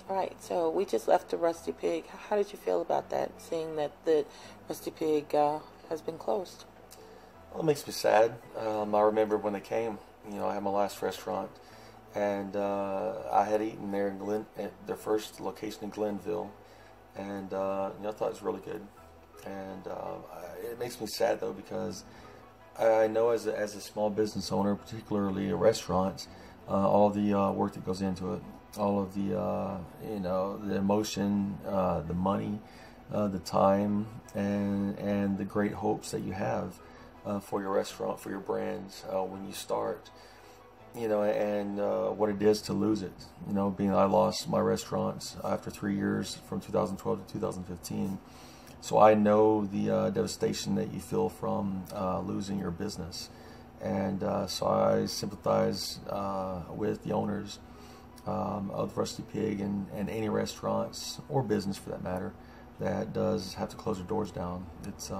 Right. So we just left the Rusty Pig. How did you feel about that, seeing that the Rusty Pig has been closed? Well, it makes me sad. I remember when they came. I had my last restaurant, and I had eaten there at their first location in Glenville, and I thought it was really good. And it makes me sad though, because I know as a small business owner, particularly a restaurant, all the work that goes into it, all of the the emotion, the money, the time, and the great hopes that you have for your restaurant, for your brand when you start. And what it is to lose it. Being I lost my restaurant after 3 years from 2012 to 2015. So I know the devastation that you feel from losing your business. And so I sympathize with the owners of Rusty Pig and any restaurants or business for that matter that does have to close their doors down. It's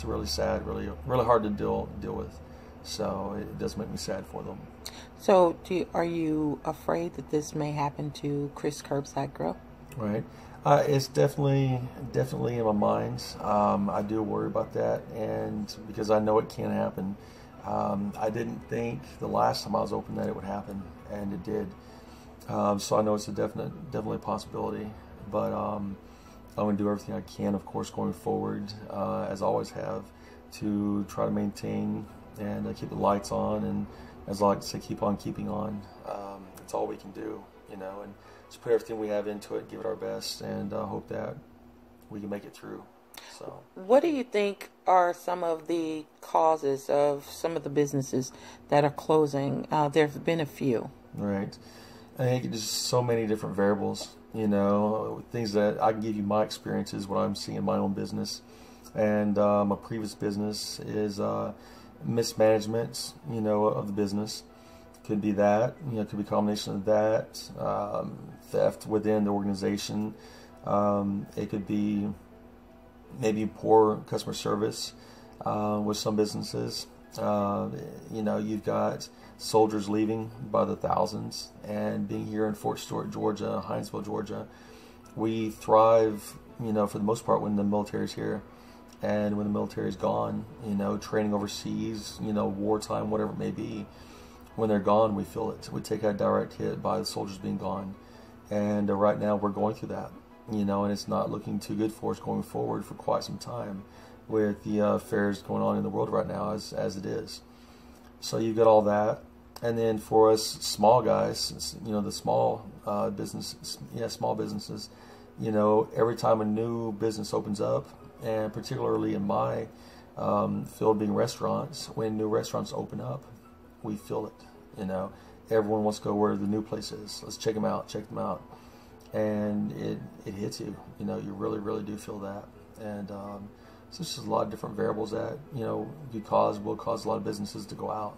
really sad, really hard to deal with. So it does make me sad for them. So are you afraid that this may happen to Chris Curbside Grill? Right. It's definitely in my mind. I do worry about that, and because I know it can happen. I didn't think the last time I was open that it would happen, and it did. So I know it's definitely a possibility. But I'm going to do everything I can, of course, going forward, as I always have, to try to maintain and keep the lights on, and as I like to say, keep on keeping on. It's all we can do, and just put everything we have into it, give it our best, and hope that we can make it through. So, what do you think are some of the causes of some of the businesses that are closing? There have been a few. Right. I think there's so many different variables, things that I can give you my experiences, what I'm seeing in my own business. And my previous business is mismanagement, of the business. Could be that, it could be a combination of that, theft within the organization. It could be maybe poor customer service with some businesses. You've got soldiers leaving by the thousands, and being here in Fort Stewart, Georgia, Hinesville, Georgia, we thrive, for the most part when the military's here. And when the military's gone, training overseas, wartime, whatever it may be, when they're gone, we feel it. We take a direct hit by the soldiers being gone. And right now we're going through that, and it's not looking too good for us going forward for quite some time with the affairs going on in the world right now as it is. So you've got all that. And then for us small guys, the small small businesses, every time a new business opens up, and particularly in my field being restaurants, when new restaurants open up, we feel it. Everyone wants to go where the new place is. Let's check them out, and it hits you. You really do feel that. And so there's just a lot of different variables that will cause a lot of businesses to go out.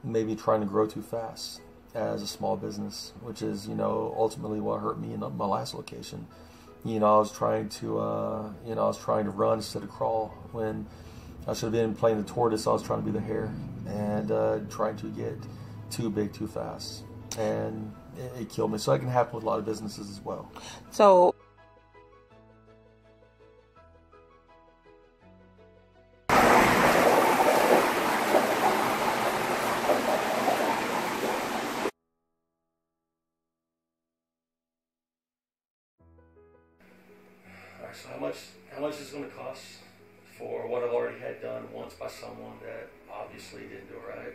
Maybe trying to grow too fast as a small business, which is ultimately what hurt me in my last location. I was trying to run instead of crawl when I should have been playing the tortoise. I was trying to be the hare and trying to get too big too fast, and it killed me. So that can happen with a lot of businesses as well. So So how much is it going to cost for what I've already had done once by someone that obviously didn't do it right?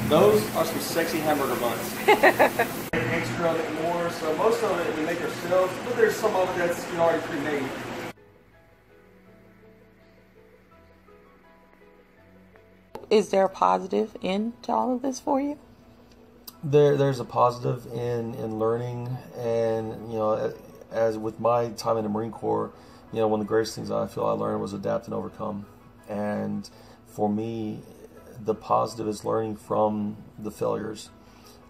Those are some sexy hamburger buns. Extra of it more, so most of it we make ourselves, but there's some of it that's already pre-made. is there a positive end to all of this for you? There's a positive in learning, and as with my time in the Marine Corps, one of the greatest things I feel I learned was adapt and overcome. And for me, the positive is learning from the failures.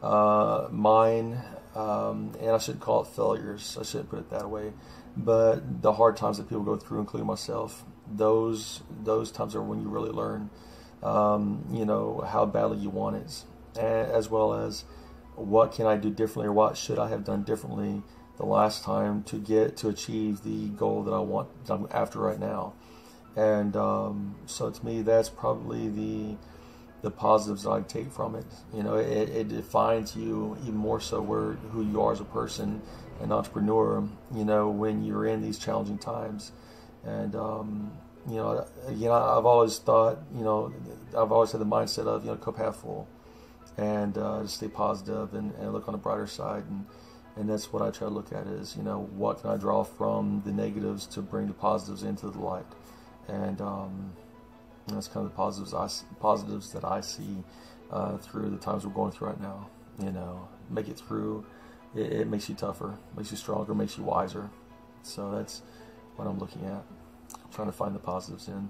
mine, and I shouldn't call it failures. I shouldn't put it that way. But the hard times that people go through, including myself, those times are when you really learn, how badly you want it, as well as what can I do differently, or what should I have done differently the last time to achieve the goal that I'm after right now. And so to me, that's probably the positives that I take from it. It defines you even more so who you are as a person, an entrepreneur, when you're in these challenging times. And, again, I've always thought, I've always had the mindset of, cup half full, and just stay positive and look on the brighter side. And that's what I try to look at is, what can I draw from the negatives to bring the positives into the light. And that's kind of the positives that I see through the times we're going through right now. Make it through. It makes you tougher, makes you stronger, makes you wiser. So that's what I'm looking at, trying to find the positives in.